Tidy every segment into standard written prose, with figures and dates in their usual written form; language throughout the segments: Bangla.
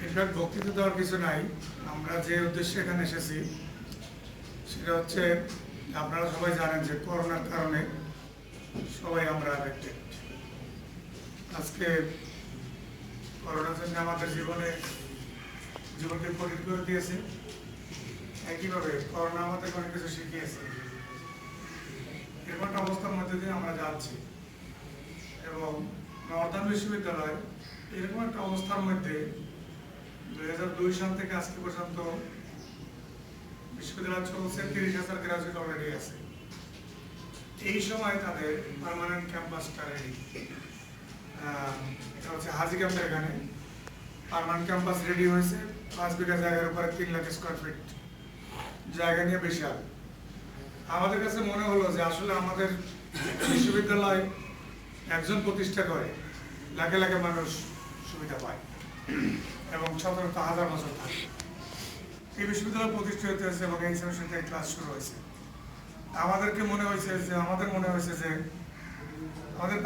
ইনফ্যাক্ট বক্তৃতা দেওয়ার কিছু নাই। আমরা যে উদ্দেশ্যে এখানে এসেছি সেটা হচ্ছে, আপনারা সবাই জানেন যে করোনার কারণে সবাই আমরা অ্যাফেক্টেড। আজকে করোনার জন্য আমাদের জীবনকে কঠিন করে দিয়েছে। একইভাবে করোনা আমাদের অনেক কিছু শিখিয়েছে। এরকম একটা অবস্থার মধ্যে দিয়ে আমরা যাচ্ছি এবং নর্দার্ন বিশ্ববিদ্যালয় এরকম একটা অবস্থার মধ্যে 2002 সাল থেকে আজকে পর্যন্ত বিশ্ববিদ্যালয় চলছে, 30,000 গ্রাজুয়েট অলরেডি আছে। এই সময় তাদের পার্মানেন্ট ক্যাম্পাসটা রেডি। এটা হচ্ছে হাজি ক্যাম্পের এখানে পার্মানেন্ট ক্যাম্পাস রেডি হয়েছে। 5 বিঘা জায়গার উপরে 3 লাখ স্কোয়ার ফিট জায়গা নিয়ে বিশাল। আমাদের কাছে মনে হলো যে আসলে আমাদের বিশ্ববিদ্যালয় একজন প্রতিষ্ঠা করে লাখে লাখে মানুষ সুবিধা পায় এবং 17,000 বছর থাকে। এই বিশ্ববিদ্যালয় প্রতিষ্ঠা হতে হয়েছে এবং এই সেমিস্টার থেকে ক্লাস শুরু হয়েছে। আমাদের মনে হয়েছে যে আমাদের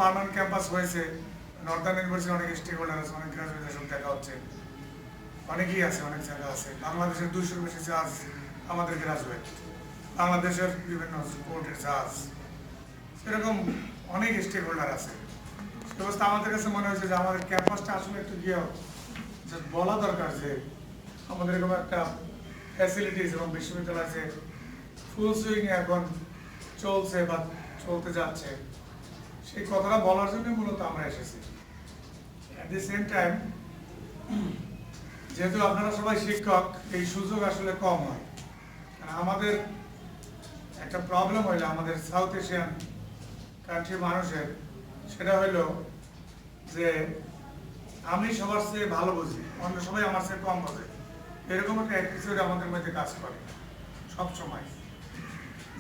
পার্মানেন্ট ক্যাম্পাস হয়েছে। নর্দার্ন ইউনিভার্সিটি অনেক স্টেক হোল্ডার আছে, অনেক গ্রাজুয়েশন দেখা হচ্ছে, অনেকেই আছে, অনেক জায়গা আছে। বাংলাদেশের 200-র বেশি জাহাজ আমাদের গ্রাজুয়েট, বাংলাদেশের বিভিন্ন পোর্টের জাহাজ, সেরকম অনেক স্টেক হোল্ডার আছে। সে অবস্থা আমাদের কাছে মনে হয়েছে যে আমাদের ক্যাম্পাসটা আসলে একটু গিয়ে বলা দরকার যে আমাদের এরকম একটা ফ্যাসিলিটিস এবং বিশ্ববিদ্যালয় যে ফুল সুইং এখন চলছে বা চলতে যাচ্ছে, সেই কথাটা বলার জন্য মূলত আমরা এসেছি। অ্যাট দি সেম টাইম, যেহেতু আপনারা সবাই শিক্ষক, এই সুযোগ আসলে কম হয়। আমাদের একটা প্রবলেম হইলো আমাদের সাউথ এশিয়ান কান্ট্রি মানুষের, সেটা হইলো যে আমি সবার চেয়ে ভালো বুঝি, অন্য সবাই আমার চেয়ে কম বোঝে। এরকম একটা অ্যাটিটিউড আমাদের মধ্যে কাজ করে সবসময়,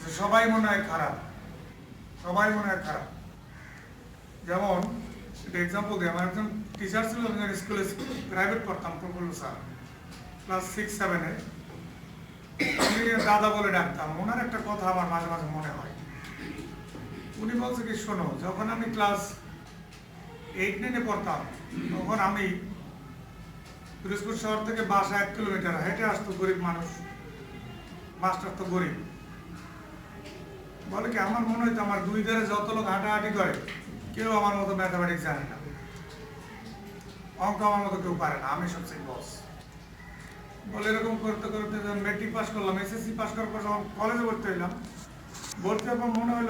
যে সবাই মনে হয় খারাপ, সবাই মনে হয় খারাপ। যেমন একটা এক্সাম্পল দিই, আমার একজন টিচার ছিল, স্কুলে প্রাইভেট পড়তাম, প্রফুল্ল স্যার, ক্লাস 6-7-এ। আমি দাদা বলে ডাকতাম। ওনার একটা কথা আমার মাঝে মাঝে মনে হয়। উনি বলছে কি, শোনো, যখন আমি ক্লাস 8-9-এ পড়তাম, তখন আমি পিরোজপুর শহর থেকে বাসা 1 কিলোমিটার হেঁটে আসতো গরিব মানুষ, মাস্টার তো গরিব। বলে কি, আমার মনে হইতো আমার 2 ধারে যত লোক হাঁটাহাঁটি করে, কেউ আমার মতো ম্যাথামেটিক্স জানে না, অঙ্ক আমার মতো কেউ পারে না, আমি সবচেয়ে বস। বলে এরকম করতে করতে যখন মেট্রিক পাস করলাম, এসএসসি পাস করার পর যখন কলেজে ভর্তি হইলাম, ভর্তি হওয়ার পর মনে হয়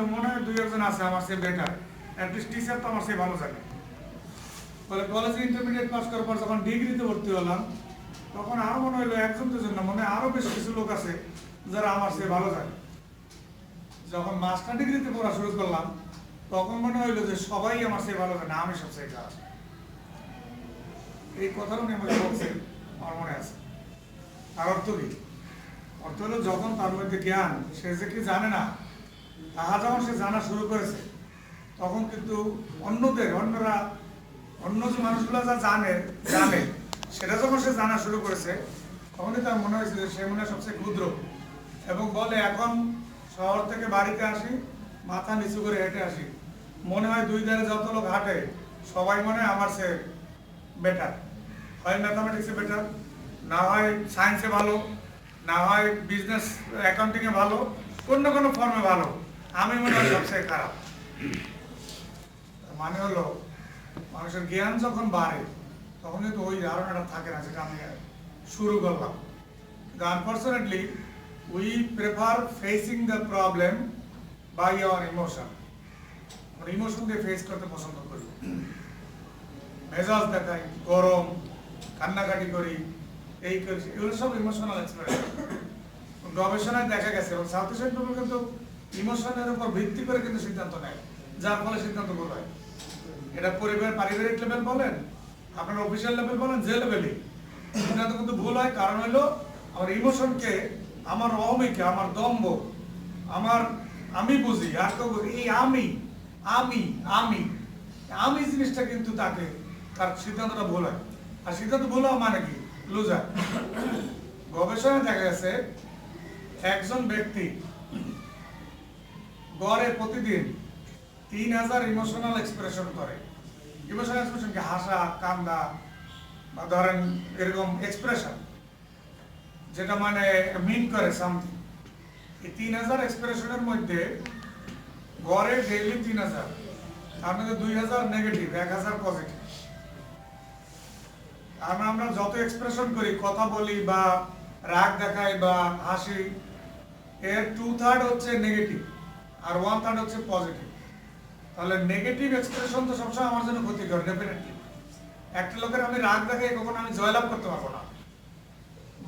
2-1 আছে আমার চেয়ে বেটার, অ্যাটলিস্ট টিচার তো আমার চেয়ে ভালো জানে। বলে কলেজে ইন্টারমিডিয়েট পাস করার পর যখন ডিগ্রিতে ভর্তি হলাম, তখন আরো মনে হইলো 1-2 না, মনে আরো বেশ কিছু লোক আছে যারা আমার চেয়ে ভালো জানে। যখন মাস্টার ডিগ্রিতে পড়া শুরু করলাম, তখন মনে হইলো যে সবাই আমার চেয়ে ভালো জানে, আমি সবচেয়ে খারাপ। এই কথাটা উনি আমাকে বলছেন, আমার মনে আছে। তার অর্থ কি? অর্থ হলো, যখন তার মধ্যে জ্ঞান, সে যে কি জানে না, তাহা যখন সে জানা শুরু করেছে, তখন কিন্তু অন্য যে মানুষগুলো যা জানে সেটা যখন সে জানা শুরু করেছে, তখনই তার মনে হয়েছে যে সে মনে হয় সবচেয়ে ক্ষুদ্র। এবং বলে, এখন শহর থেকে বাড়িতে আসি, মাথা নিচু করে হেঁটে আসি, মনে হয় 2 ধারে যত লোক হাঁটে, সবাই মনে হয় আমার চেয়ে বেটার, হয় ম্যাথামেটিক্সে বেটার, না হয় সায়েন্সে ভালো, না হয় বিজনেস অ্যাকাউন্টিংয়ে ভালো, কোনো ফর্মে ভালো, আমি মনে হয় সবচেয়ে খারাপ। মানে হলো, মানুষের জ্ঞান যখন বাড়ে, তখন কিন্তু ওই ধারণাটা থাকে না যেটা আমি শুরু করলাম। Unfortunately we prefer facing the problem by our emotion. আমরা ইমোশন দিয়ে ফেস করতে পছন্দ করি, মেজাজ দেখাই, গরম, কান্নাকাটি করি, এই করি, এগুলো সব ইমোশনাল এক্সপ্রেশন। গবেষণায় দেখা গেছে, এবং সাউথ এশিয়ান পিপল কিন্তু ইমোশনের উপর ভিত্তি করে কিন্তু সিদ্ধান্ত নেয়, যার ফলে সিদ্ধান্ত ভুল হয়। এটা পারিবারিক লেভেল বলেন, আপনার অফিসিয়াল লেভেল বলেন, যে লেভেলই, সিদ্ধান্ত কিন্তু ভুল হয়। কারণ হলো, আমার ইমোশনকে, আমার অহমিকে, আমার দম্ভ, আমি বুঝি, আর কেউ বুঝি, এই আমি জিনিসটা কিন্তু তার সিদ্ধান্তটা ভুল হয়। আর সিদ্ধান্ত ভুল হওয়া মানে কি? লুজার। গবেষণায় দেখা গেছে, একজন ব্যক্তি গড়ে প্রতিদিন 3,000 ইমোশনাল এক্সপ্রেশন করে। ইমোশনাল এক্সপ্রেশন কি হাসা, কান্দা বা ধরেন এরকম এক্সপ্রেশন যেটা মানে মিন করে সামথিং। এই 3000 এক্সপ্রেশনের মধ্যে গড়ে ডেইলি 3000, তার মধ্যে 2000 নেগেটিভ, 1000 পজিটিভ। আমরা যত এক্সপ্রেশন করি, কথা বলি বা রাগ দেখাই বা হাসি, এর 2/3 হচ্ছে নেগেটিভ আর 1/3 হচ্ছে পজিটিভ। তাহলে নেগেটিভ এক্সপ্রেশন তো সবসময় আমার জন্য ক্ষতিকর, ডেফিনেটলি। একটা লোকের আমি রাগ দেখাই, কখনো আমি জয়লাভ করতে পারবো না,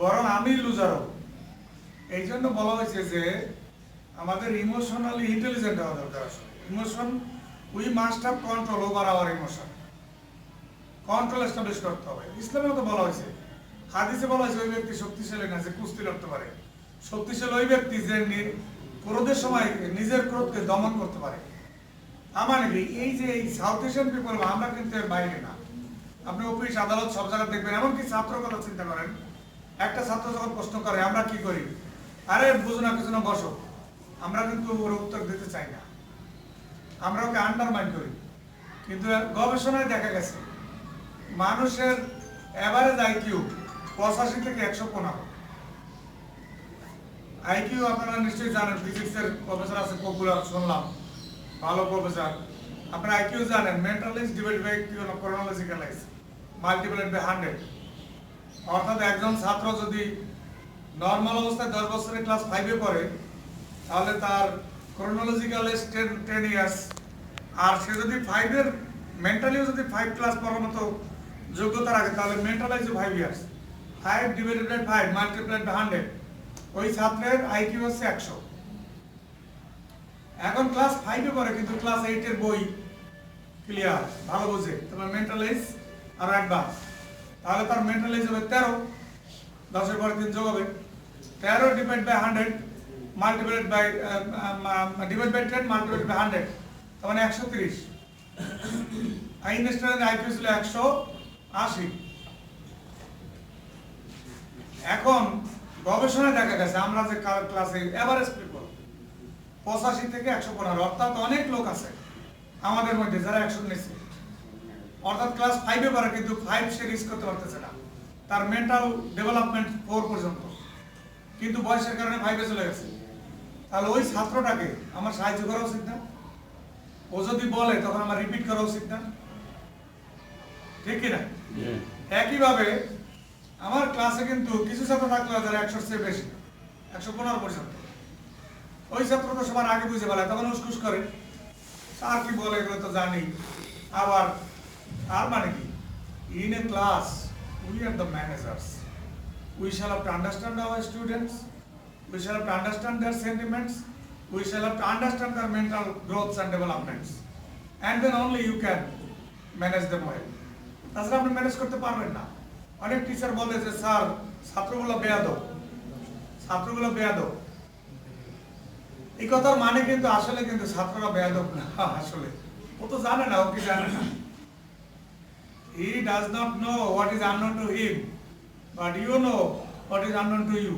বরং আমি লুজার হব। এই জন্য বলা হয়েছে যে আমাদের ইমোশনালি ইন্টেলিজেন্ট হওয়া দরকার। Emotion, we must have control over our emotion. Control establish করতে হবে। ইসলামেও তো বলা হয়েছে, হাদিসে বলা হয়েছে ওই ব্যক্তি শক্তিশালী না যে কুস্তি লড়তে পারে। শক্তিশালী ওই ব্যক্তি যে ক্রোধের সময় নিজের ক্রোধকে দমন করতে পারে। আমার কি এই যে এই সাউথ এশিয়ান পিপল, আমরা কিন্তু এর বাইরে না। আপনি অফিস, আদালত সব জায়গায় দেখবেন। এমনকি ছাত্র কথা চিন্তা করেন, একটা ছাত্র যখন প্রশ্ন করে আমরা কি করি, আরে বুঝো না কিছু না, বসো। আমরা কিন্তু ওর উত্তর দিতে চাই না, আমরা ওকে আন্ডারমাইন করি। কিন্তু গবেষণায় দেখা গেছে মানুষের এভারেজ আইকিউ 85 থেকে 115। আইকিউ আপনারা নিশ্চয়ই জানেন, ফিজিক্সের প্রফেসর আছে পপুলার, শুনলাম ভালো প্রফেসর। আপনারা আইকিউ জানেন, mental age divide by chronological age multiplied by 100। অর্থাৎ একজন ছাত্র যদি নর্মাল অবস্থায় 10 বছরের ক্লাস 5-এ পড়ে, তাহলে তার ক্রোনোলজিক্যাল এজ 10 ইয়ার্স। আর সে যদি 5-এর মেন্টালিও যদি 5 ক্লাস পড়ার মতো যোগ্যতা রাখে, তাহলে mental age 5 years. 5 divided by 5 multiplied by 100, ওই ছাত্রের আইকিউ হচ্ছে 100। এখন ক্লাস 5-এ পড়ে, কিন্তু ক্লাস 8-এর বই ক্লিয়ার, ভালো বোঝে, তোমার মেন্টাল এজ আর অ্যাডভান্স। তাহলে তার মেন্টাল এজ হবে 13, 10-এর পরে 3 যোগ হবে 13 divide by 100 multiplied by divide by 10 multiplied by 100, তার মানে 130। আইনস্টাইনের আইকিউ ছিল 180। এখন গবেষণায় দেখা গেছে আমরা যে ক্লাসে এভারেজ পিপল 85 থেকে 115, অর্থাৎ অনেক লোক আছে আমাদের মধ্যে যারা 100 নিচ্ছে। অর্থাৎ ক্লাস 5-এ পড়ে, কিন্তু 5 সে রিচ করতে পারতেছে না, তার মেন্টাল ডেভেলপমেন্ট 4 পর্যন্ত, কিন্তু বয়সের কারণে 5-এ চলে গেছে। তাহলে ওই ছাত্রটাকে আমার সাহায্য করা উচিত না? ও যদি বলে তখন আমার রিপিট করা উচিত না? ঠিক কিনা? একইভাবে আমার ক্লাসে কিন্তু কিছু ছাত্র থাকলো যারা 100-র চেয়ে বেশি, 115 পর্যন্ত। ওই ছাত্র তো সবার আগে বুঝে বলে, তখন উসকুস করে, স্যার কি বলে এগুলো তো জানি। আবার তার মানে কি, in a class we are the managers, we shall have to understand our students, we shall have to understand their sentiments, we shall have to understand their mental growths and developments, and then only you can manage them well. তাছাড়া আপনি ম্যানেজ করতে পারবেন না। অনেক টিচার বলে যে স্যার ছাত্রগুলো বেয়াদব, ছাত্রগুলো বেয়াদব। এই কথার মানে কিন্তু আসলে কিন্তু ছাত্ররা বেয়াদব না, আসলে ও তো জানে না, ও কি জানে না। He does not know what is unknown to him, but you know what is unknown to you.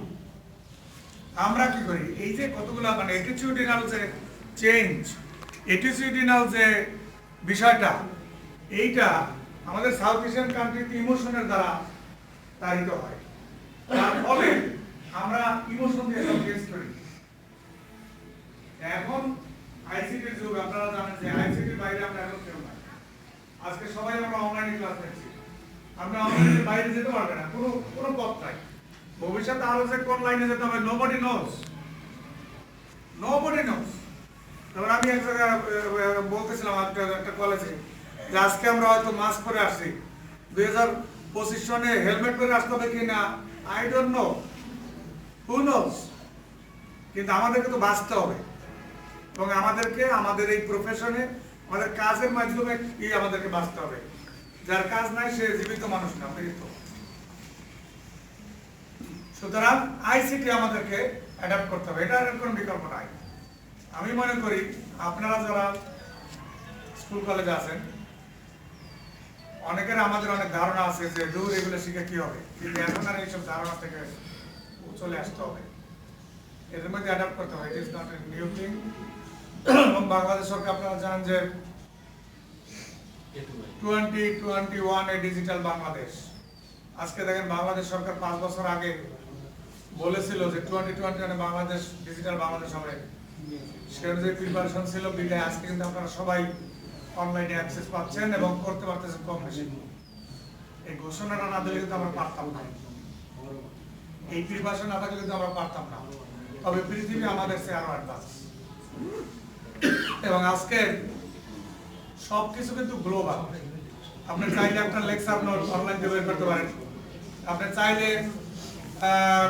আমরা কি করি, এই যে কতগুলো মানে অ্যাটিটিউডিনাল যে চেঞ্জ, অ্যাটিটিউডিনাল যে বিষয়টা, এইটা আমাদের সাউথ এশিয়ান কান্ট্রিতে ইমোশনের দ্বারা তাড়িত হয়। তার ফলে আমরা ইমোশন দিয়ে সব ফেস করি। এখন আইসিটির যুগ, আপনারা জানেন যে আইসিটির বাইরে আমরা এখন কেউ নাই। আজকে সবাই আমরা অনলাইনে ক্লাস নিচ্ছি, আমরা অনলাইনের বাইরে যেতে পারবে না, কোনো পথ নাই। ভবিষ্যতে আরো যে কোন লাইনে যেতে হবে, নোবডি নোজ। তারপর আমি এক জায়গায় বলতেছিলাম একটা কলেজে যে আজকে আমরা হয়তো মাস্ক পরে আসছি, 2025 সনে হেলমেট পরে আসতে হবে কিনা I don't know, who knows. কিন্তু আমাদেরকে তো বাঁচতে হবে, এবং আমাদেরকে আমাদের এই প্রফেশনে আমাদের কাজের মাধ্যমে আমাদেরকে বাঁচতে হবে। যার কাজ নাই সে জীবিত মানুষ না, মৃত। সুতরাং আইসিটি আমাদেরকে অ্যাডাপ্ট করতে হবে, এটার কোনো বিকল্প নাই। আমি মনে করি আপনারা যারা স্কুল কলেজে আছেন, অনেকের আমাদের অনেক ধারণা আছে যে দূর এগুলো শিখে কি হবে, কিন্তু এখন আর এইসব ধারণা থেকে চলে আসতে হবে, এর মধ্যে অ্যাডাপ্ট করতে হবে। It is not a new thing. এবং বাংলাদেশ সরকার আপনারা জানেন যে 2021 ডিজিটাল বাংলাদেশ। আজকে দেখেন বাংলাদেশ সরকার 5 বছর আগে বলেছিল যে 2021 বাংলাদেশ ডিজিটাল বাংলাদেশ হবে, সে অনুযায়ী প্রিপারেশন ছিল বিদায় আজকে কিন্তু আপনারা সবাই অনলাইনে অ্যাক্সেস পাচ্ছেন এবং করতে পারতেছেন কম বেশি। এই ঘোষণাটা না দিলে কিন্তু আমরা পারতাম না, এই প্রিপারেশন না থাকলে কিন্তু আমরা পারতাম না। তবে পৃথিবী আমাদের চেয়ে আরো অ্যাডভান্স এবং আজকে সবকিছু কিন্তু গ্লোবাল। আপনি চাইলে একটা লেকচার নোট অনলাইন দিয়ে বের করতে পারেন, আপনি চাইলে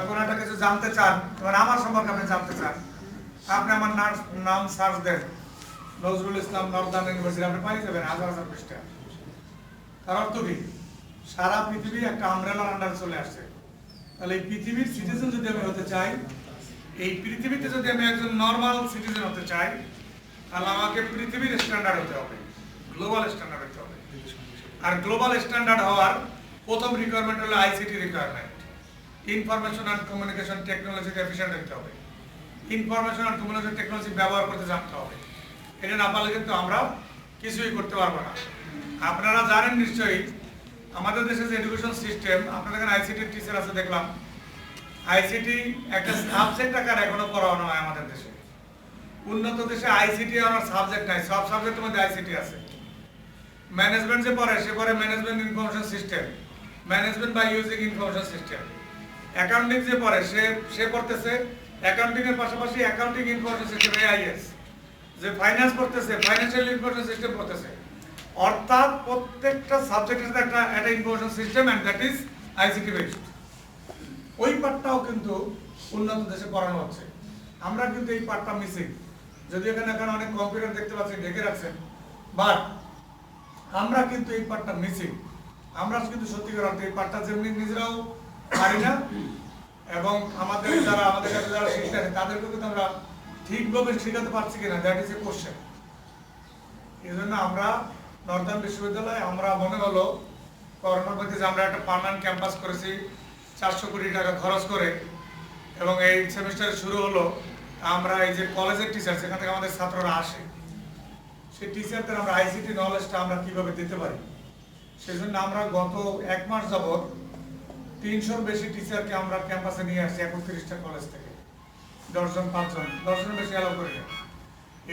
কোনো একটা কিছু জানতে চান, মানে আমার সম্পর্কে আপনি জানতে চান, আপনি আমার নাম সার্চ দেন নজরুল ইসলাম নর্দার্ন ইউনিভার্সিটি, আপনি পাই যাবেন হাজার হাজার পৃষ্ঠা। তার অর্থ কি সারা পৃথিবী একটা আমব্রেলার আন্ডারে চলে আসছে। তাহলে এই পৃথিবীর সিটিজেন যদি আমি হতে চাই, এই পৃথিবীতে যদি আমি একজন নর্মাল সিটিজেন হতে চাই, তাহলে আমাকে পৃথিবীর স্ট্যান্ডার্ড হতে হবে, গ্লোবাল স্ট্যান্ডার্ড হতে হবে। আর গ্লোবাল স্ট্যান্ডার্ড হওয়ার প্রথম রিকোয়ারমেন্ট হলো ICT requirement, information and communication টেকনোলজিতে এফিশিয়েন্ট হতে হবে, ইনফরমেশন অ্যান্ড কমিউনিকেশন টেকনোলজি ব্যবহার করতে জানতে হবে। এটা না পারলে কিন্তু আমরা কিছুই করতে পারবো না। আপনারা জানেন নিশ্চয়ই আমাদের দেশে যে এডুকেশন সিস্টেম, আপনাদের এখানে আইসিটির টিচার আছে দেখলাম, আইসিটি একটা সাবজেক্ট আকারে এখনো পড়ানো হয় আমাদের দেশে। উন্নত দেশে আইসিটি আমার সাবজেক্ট নাই, সব সাবজেক্টের মধ্যে আইসিটি আছে। ম্যানেজমেন্ট যে পড়ে সে পড়ে management information system, management by using information system. Accounting যে পড়ে সে পড়তেছে অ্যাকাউন্টিং এর পাশাপাশি অ্যাকাউন্টিং ইনফরমেশন সিস্টেম এআইএস। যে ফাইন্যান্স পড়তেছে ফাইন্যান্সিয়াল ইনফরমেশন সিস্টেম পড়তেছে। অর্থাৎ প্রত্যেকটা সাবজেক্টের সাথে একটা information system and that is ICT based. ওই পার্টটাও কিন্তু উন্নত দেশে পড়ানো হচ্ছে, আমরা কিন্তু এই পার্টটা মিসিং। যদি এখানে অনেক কম্পিউটার দেখতে পাচ্ছেন ঢেকে রাখছেন, বাট আমরা কিন্তু এই পার্টটা মিসিং। আমরা কিন্তু সত্যিকার অর্থে এই পার্টটা যেমনি নিজেরাও পারি না এবং আমাদের কাছে যারা শিক্ষার্থী তাদেরকেও কিন্তু আমরা ঠিকভাবে শেখাতে পারছি কিনা, দ্যাট ইজ এ কোশ্চেন। এই জন্য আমরা নর্দার্ন বিশ্ববিদ্যালয়ে আমরা মনে হলো করোনার মধ্যে যে আমরা একটা পার্মানেন্ট ক্যাম্পাস করেছি 400 কোটি টাকা খরচ করে, এবং এই সেমিস্টার শুরু হলো, আমরা এই যে কলেজের টিচার সেখান থেকে আমাদের ছাত্ররা আসে, সেই টিচারদের আমরা আইসিটি নলেজটা আমরা কিভাবে দিতে পারি, সেই জন্য আমরা গত 1 মাস যাবৎ 300-র বেশি টিচারকে আমরা ক্যাম্পাসে নিয়ে আসছি 31টা কলেজ থেকে। 10 জন 5 জন 10 জনের বেশি অ্যালাউ করি না।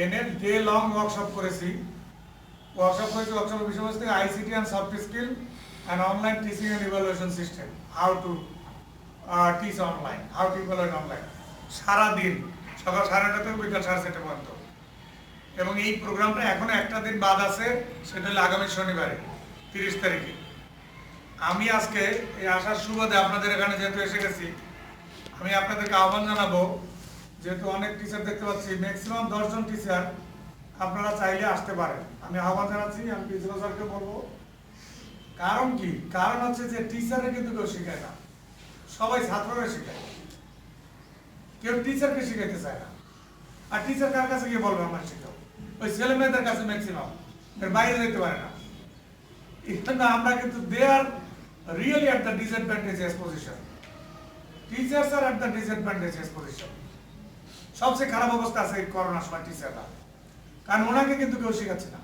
এনে ডে লং ওয়ার্কশপ করেছি। ওয়ার্কশপের বিষয়বস্তু ICT and soft skill and online teaching and evaluation system, how to teach online, how to evaluate online. সারাদিন সকাল 9:30 থেকে বিকাল 4:30 পর্যন্ত। এবং এই প্রোগ্রামটা এখনো একটা দিন বাদ আছে, সেটা হলো আগামী শনিবারে 30 তারিখে। আমি আজকে এই আসার সুবাদে আপনাদের এখানে যেহেতু এসে গেছি, আমি আপনাদেরকে আহ্বান জানাবো, যেহেতু অনেক টিচার দেখতে পাচ্ছি, ম্যাক্সিমাম 10 জন টিচার আপনারা চাইলে আসতে পারেন। আমি আহ্বান জানাচ্ছি, আমি প্রিন্সিপাল স্যারকে বলবো। কারণ কি? কারণ হচ্ছে যে টিচারে কিন্তু কেউ শেখায় না, সবাই ছাত্ররা শেখায়, কেউ টিচারকে শিখাইতে চায় না। আর টিচার কার কাছে গিয়ে বলবে আমার শেখাও? ওই ছেলে মেয়েদের কাছে ম্যাক্সিমাম, এর বাইরে যেতে পারে না। আমরা কিন্তু they are really at the disadvantageous position. Teachers are at the disadvantageous position. সবচেয়ে খারাপ অবস্থা আছে এই করোনার সময় টিচাররা, কারণ ওনাকে কিন্তু কেউ শেখাচ্ছে না,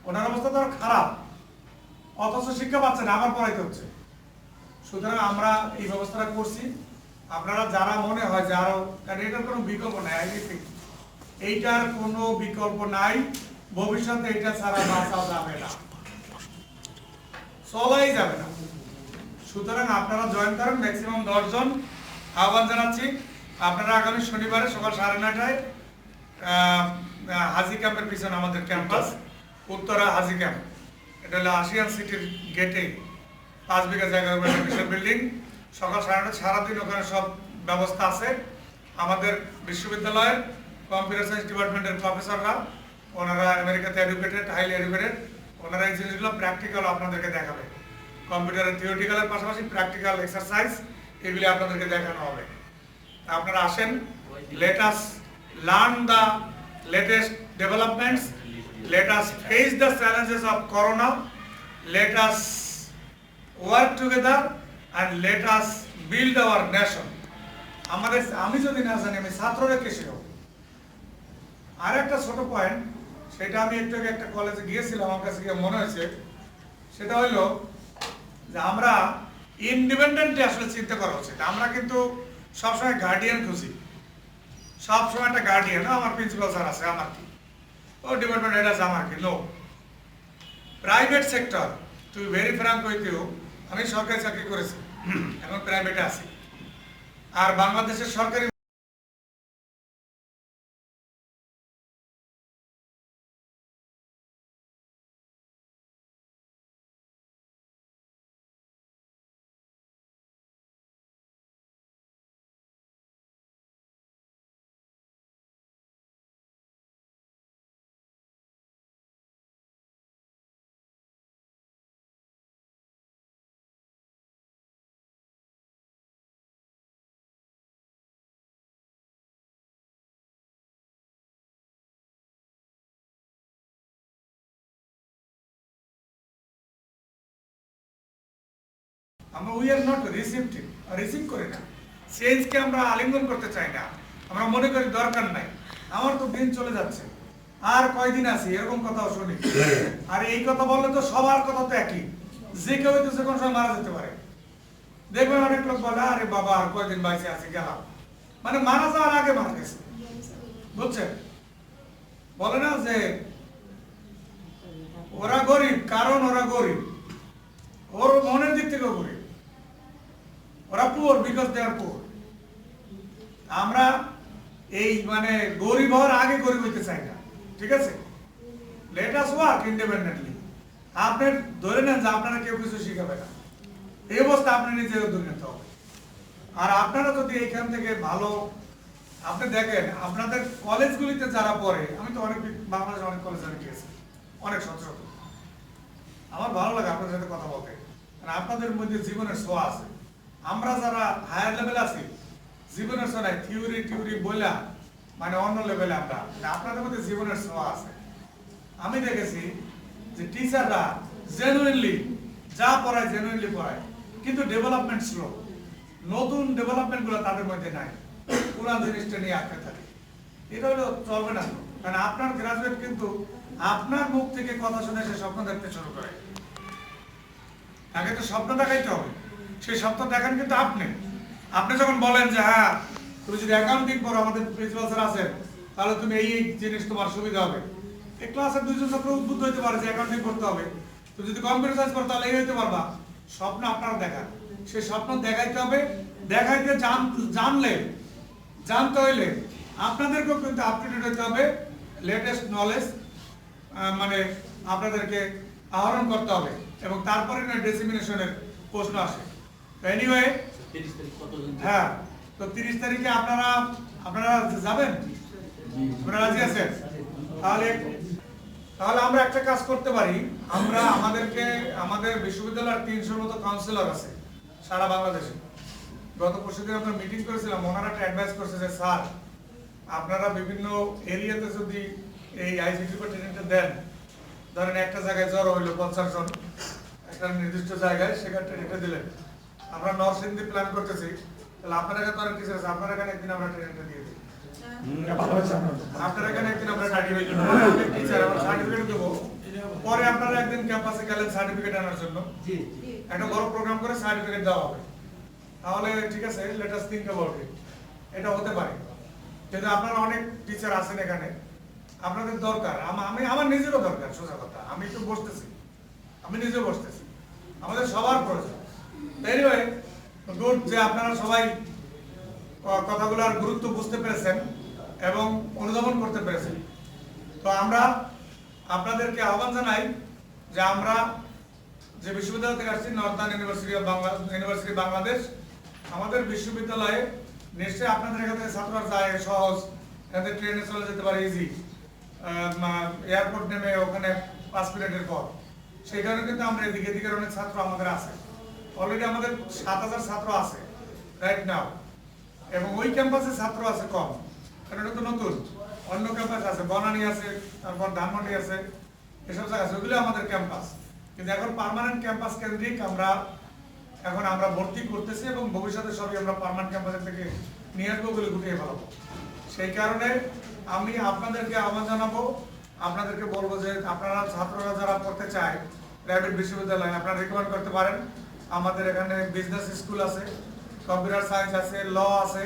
ওনার অবস্থা তো খারাপ, অথচ শিক্ষা পাচ্ছে না, আবার পড়াইতে হচ্ছে। সুতরাং আমরা এই ব্যবস্থাটা করছি। আপনারা যারা মনে হয় যে আরো, কারণ এটার কোনো বিকল্প নাই, এইটার কোনো বিকল্প নাই, ভবিষ্যতে এটা ছাড়া বাঁচা যাবে না, চলাই যাবে না। সুতরাং আপনারা জয়েন করেন, ম্যাক্সিমাম 10 জন আহ্বান জানাচ্ছি। আপনারা আগামী শনিবারে সকাল 9:30টায় হাজি ক্যাম্পের পিছনে আমাদের ক্যাম্পাস, উত্তরা হাজি ক্যাম্প, এটা হলো আসিয়ান সিটির গেটে 5 বিঘা জায়গার উপরে বিশাল বিল্ডিং। সকাল 9:30 সারাদিন ওখানে সব ব্যবস্থা আছে। আমাদের বিশ্ববিদ্যালয়ের কম্পিউটার সায়েন্স ডিপার্টমেন্টের প্রফেসররা, ওনারা আমেরিকাতে এডুকেটেড, হাইলি এডুকেটেড, ওনারা এই জিনিসগুলো প্র্যাকটিক্যাল আপনাদেরকে দেখাবে। কম্পিউটারের থিওরিটিক্যালের পাশাপাশি প্র্যাকটিক্যাল এক্সারসাইজ এগুলি আপনাদেরকে দেখানো হবে। আপনারা আসেন, let us learn the latest developments, let us face the challenges of corona, let us work together and let us build our nation. আমি যদি না জানি, আমি ছাত্ররা কে শেখাবো? আর একটা ছোট পয়েন্ট, সেটা আমি একটু আগে একটা কলেজে গিয়েছিলাম, আমার কাছে গিয়ে মনে হয়েছে সেটা হইলো যে আমরা ইন্ডিপেন্ডেন্টলি আসলে চিন্তা করা উচিত। আমরা কিন্তু সবসময় গার্ডিয়ান খুঁজি, সবসময় একটা গার্ডিয়ান, আমার প্রিন্সিপাল স্যার আছে, আমার কি ও ডিপার্টমেন্ট হেড আছে, আমার কি। No, private sector, to be very frank with you, আমি সরকারি চাকরি করেছি, এখন প্রাইভেটে আছি। আর বাংলাদেশের সরকারি আমরা উই আর নট রিসিভটিভ, রিসিভ করি না, চেঞ্জকে আমরা আলিঙ্গন করতে চাই না, আমরা মনে করি দরকার নাই, আমার তো দিন চলে যাচ্ছে, আর কয়দিন আছি, এরকম কথাও শুনি। আর এই কথা বললে তো সবার কথা তো একই, যে কেউ তো যে কোনো সময় মারা যেতে পারে। দেখবেন অনেক লোক বলে আরে বাবা আর কয়দিন বাইসে আছি, গেলাম, মানে মারা যাওয়ার আগে মারা গেছে, বুঝছেন? বলে না যে ওরা গরিব কারণ ওরা গরিব, ওর মনের দিক থেকে গরিব, ওরা poor because they are poor. আমরা এই মানে গরিব হওয়ার আগে গরিব হইতে চাই না, ঠিক আছে? Let us work independently. আপনি ধরে নেন যে আপনারা কেউ কিছু শিখাবে না, এই অবস্থা আপনি নিজে ধরে নিতে হবে। আর আপনারা যদি এইখান থেকে ভালো, আপনি দেখেন আপনাদের কলেজগুলিতে যারা পড়ে, আমি তো অনেক বাংলাদেশে অনেক কলেজে গিয়েছি, অনেক শত শত, আমার ভালো লাগে আপনাদের সাথে কথা বলতে, কারণ আপনাদের মধ্যে জীবনের ছোঁয়া আছে। আমরা যারা হায়ার লেভেল আছি, জীবনের ছোঁয়া নাই, থিওরি টিউরি বইলা মানে অন্য লেভেলে আমরা, আপনাদের মধ্যে জীবনের ছোঁয়া আছে। আমি দেখেছি যে টিচাররা জেনুইনলি যা পড়ায় জেনুইনলি পড়ায়, কিন্তু ডেভেলপমেন্ট স্লো, নতুন ডেভেলপমেন্ট গুলো তাদের মধ্যে নাই, পুরান জিনিসটা নিয়ে আটকে থাকে। এটা হলো চলবে না, কারণ আপনার গ্রাজুয়েট কিন্তু আপনার মুখ থেকে কথা শুনে সে স্বপ্ন দেখতে শুরু করে। আগে তো স্বপ্ন দেখাইতে হবে, সেই স্বপ্ন দেখান কিন্তু আপনি। আপনি যখন বলেন যে হ্যাঁ তুমি যদি অ্যাকাউন্টিং করো, আমাদের প্রিন্সিপাল স্যার আছেন, তাহলে তুমি এই জিনিস তোমার সুবিধা হবে। এই ক্লাসের দুইজন ছাত্র উদ্বুদ্ধ হইতে পারে যে অ্যাকাউন্টিং করতে হবে, তুমি যদি কম্পিউটার সায়েন্স করো তাহলে এই হইতে পারবা। স্বপ্ন আপনারা দেখান, সেই স্বপ্ন দেখাইতে হবে। দেখাইতে জানতে হইলে আপনাদেরকেও কিন্তু আপডেটেড হইতে হবে, লেটেস্ট নলেজ মানে আপনাদেরকে আহরণ করতে হবে, এবং তারপরে না ডিসেমিনেশনের প্রশ্ন আসে। এনিওয়ে, হ্যাঁ, তো 30 তারিখে আপনারা যাবেন, আপনারা রাজি আছেন? তাহলে আমরা একটা কাজ করতে পারি, আমরা আমাদের বিশ্ববিদ্যালয়ের 300-র মতো কাউন্সিলর আছে সারা বাংলাদেশে। গত পরশুদিন আমরা মিটিং করেছিলাম, ওনারা একটা অ্যাডভাইস করছে যে স্যার আপনারা বিভিন্ন এরিয়াতে যদি এই আইসিটি ট্রেনিংটা দেন, ধরেন একটা জায়গায় জড়ো হইলো 50 জন একটা নির্দিষ্ট জায়গায়, সেখানে ট্রেনিংটা দিলেন। আমরা নরসিংদী প্ল্যান করতেছি, তাহলে আপনার এখানে তো অনেক কিছু আছে, আপনার এখানে একদিন আমরা ট্রেনিংটা দিয়ে দিই, আপনার এখানে একদিন আমরা সার্টিফিকেট দেবো, পরে আপনারা একদিন ক্যাম্পাসে গেলেন সার্টিফিকেট আনার জন্য, একটা বড় প্রোগ্রাম করে সার্টিফিকেট দেওয়া হবে। তাহলে ঠিক আছে, let us think about it, এটা হতে পারে। কিন্তু আপনারা অনেক টিচার আছেন এখানে, আপনাদের দরকার, আমার নিজেরও দরকার, সোজা কথা, আমি তো বসতেছি, আমি নিজেও বসতেছি, আমাদের সবার প্রয়োজন। এনিওয়ে, গুড যে আপনারা সবাই কথাগুলোর গুরুত্ব বুঝতে পেরেছেন এবং অনুধাবন করতে পেরেছেন। তো আমরা আপনাদেরকে আহ্বান জানাই যে আমরা যে বিশ্ববিদ্যালয় থেকে আসছি, নর্দার্ন ইউনিভার্সিটি বাংলাদেশ, আমাদের বিশ্ববিদ্যালয়ে নিশ্চয়ই আপনাদের এখান থেকে ছাত্ররা যায় সহজ, এখানে ট্রেনে চলে যেতে পারে ইজি, এয়ারপোর্ট নেমে ওখানে 5 মিনিটের পর, সেখানে কিন্তু আমরা এদিকে অনেক ছাত্র আমাদের আছে, অলরেডি আমাদের 7000 ছাত্র আছে রাইট নাও, এবং ওই ক্যাম্পাসে ছাত্র আছে কম, কারণ এটা তো নতুন। অন্য ক্যাম্পাস আছে, বনানী আছে, তারপর ধানমন্ডি আছে, এসব জায়গা আছে, ওগুলো আমাদের ক্যাম্পাস। কিন্তু এখন পার্মানেন্ট ক্যাম্পাস কেন্দ্রিক আমরা ভর্তি করতেছি, এবং ভবিষ্যতে সবই আমরা পার্মানেন্ট ক্যাম্পাসের থেকে নিয়ে আসবো, ওগুলো গুটিয়ে ফেলাবো। সেই কারণে আমি আপনাদেরকে আহ্বান জানাবো আপনাদেরকে বলবো যে আপনারা ছাত্ররা যারা পড়তে চায় প্রাইভেট বিশ্ববিদ্যালয়ে আপনারা রিকমেন্ড করতে পারেন। আমাদের এখানে বিজনেস স্কুল আছে, কম্পিউটার সায়েন্স আছে, ল আছে,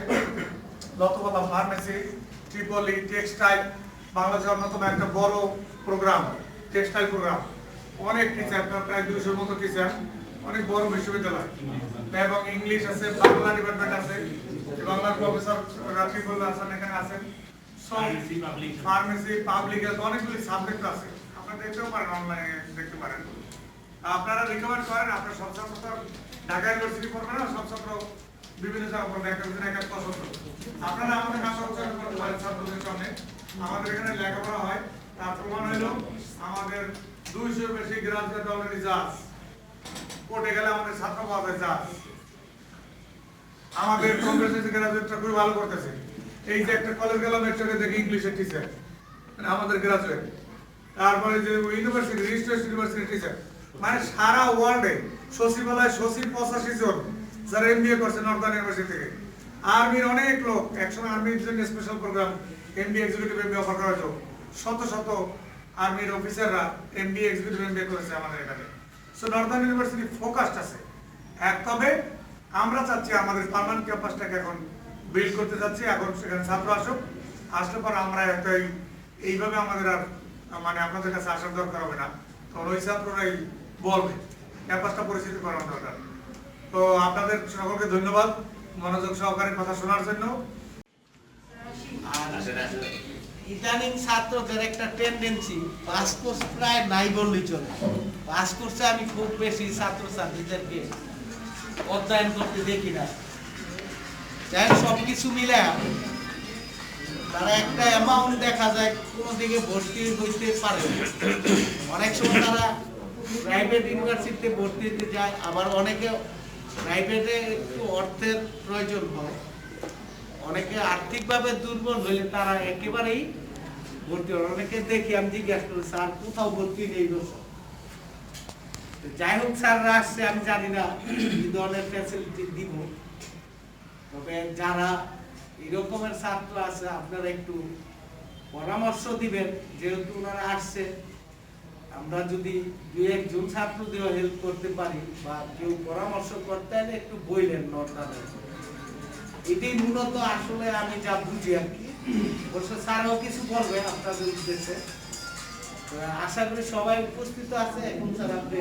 লতবলা ফার্মেসি, ট্রিপলি, টেক্সটাইল, বাংলাদেশের অন্যতম একটা বড় প্রোগ্রাম টেক্সটাইল প্রোগ্রাম। অনেক টিচার, প্রায় 200-র মতো টিচার, অনেক বড় বিশ্ববিদ্যালয়। এবং ইংলিশ আছে, বাংলা ডিপার্টমেন্ট আছে, বাংলার প্রফেসর রাকিবুল্লাহ হাসান এখানে আছেন। ফার্মেসি, পাবলিক হেলথ, অনেকগুলি সাবজেক্ট আছে। আপনারা দেখতেও পারেন, অনলাইনে দেখতে পারেন। আপনারা রিকমেন্ড করেন। আপনার সব ছাত্র তো ঢাকা ইউনিভার্সিটি পড়বে না, সব ছাত্র বিভিন্ন জায়গা পড়বে, এক পছন্দ। আপনারা আমাদের কাছে উচ্চারণ করতে পারেন ছাত্রদের সামনে। আমাদের এখানে লেখাপড়া হয়, তার প্রমাণ হইল আমাদের 200 বেশি গ্রাজুয়েট অলরেডি জাজ। কোর্টে গেলে আমাদের ছাত্র পাওয়া যায় জাজ। আমাদের কংগ্রেসের গ্রাজুয়েটরা খুবই ভালো করতেছে। এই যে একটা কলেজ গেলাম, একটাকে দেখি ইংলিশের টিচার, মানে আমাদের গ্রাজুয়েট। তারপরে যে ইউনিভার্সিটি, রেজিস্ট্রেশন ইউনিভার্সিটি টিচার, মানে সারা ওয়ার্ল্ডে সচিবালয় সচিব 85 জন যারা এমবিএ করছে নর্দার্ন ইউনিভার্সিটি থেকে। আর্মির অনেক লোক, একসময় আর্মির জন্য special programme MBA executive MBA offer করা হতো। শত শত আর্মির অফিসাররা এমবিএ এক্সিকিউটিভ এমবিএ করেছে আমাদের এখানে। সো নর্দার্ন ইউনিভার্সিটি ফোকাসড আছে। তবে আমরা চাচ্ছি আমাদের পার্মানেন্ট ক্যাম্পাসটাকে এখন বিল্ড করতে যাচ্ছি। এখন সেখানে ছাত্র আসুক, আসলে পর আমরা হয়তো এইভাবে আমাদের আর মানে আপনাদের কাছে আসার দরকার হবে না, তখন ওই ছাত্ররাই বলবে। ক্যাম্পাসটা পরিচিতি করার দরকার। তো আপনাদের সকলকে ধন্যবাদ মনোযোগ সহকারে কথা শোনার জন্য। ইদানিং ছাত্রদের একটা টেন্ডেন্সি পাস কোর্স প্রায় নাই বললেই চলে। পাস কোর্সে আমি খুব বেশি ছাত্রছাত্রীদেরকে অধ্যয়ন করতে দেখি না। যাই সবকিছু মিলে তারা একটা অ্যামাউন্ট দেখা যায় কোনো দিকে ভর্তি হইতে পারে। অনেক সময় তারা প্রাইভেট ইউনিভার্সিটিতে ভর্তি হতে যায়, আবার অনেকে প্রাইভেটে একটু অর্থের প্রয়োজন হয়। অনেকে আর্থিকভাবে দুর্বল হলে তারা একেবারেই ভর্তি হয়। অনেকে দেখি আমি জিজ্ঞাসা করি, স্যার কোথাও ভর্তি নেই বছর। যাই হোক, স্যাররা আসছে, আমি জানি না কি ধরনের ফ্যাসিলিটি দিব। তবে যারা এরকমের ছাত্র আছে আপনারা একটু পরামর্শ দিবেন, যেহেতু ওনারা আসছে। আমরা যদি 2-1 ছাত্র দিয়েও হেল্প করতে পারি বা কেউ পরামর্শ করতে হলে একটু বললেন নর্দার্নে। এটাই মূলত আসলে আমি যা বুঝি আর কি। অবশ্য স্যারও কিছু বলবে আপনাদের উদ্দেশ্যে। আশা করি সবাই উপস্থিত আছে। এখন স্যার আপনি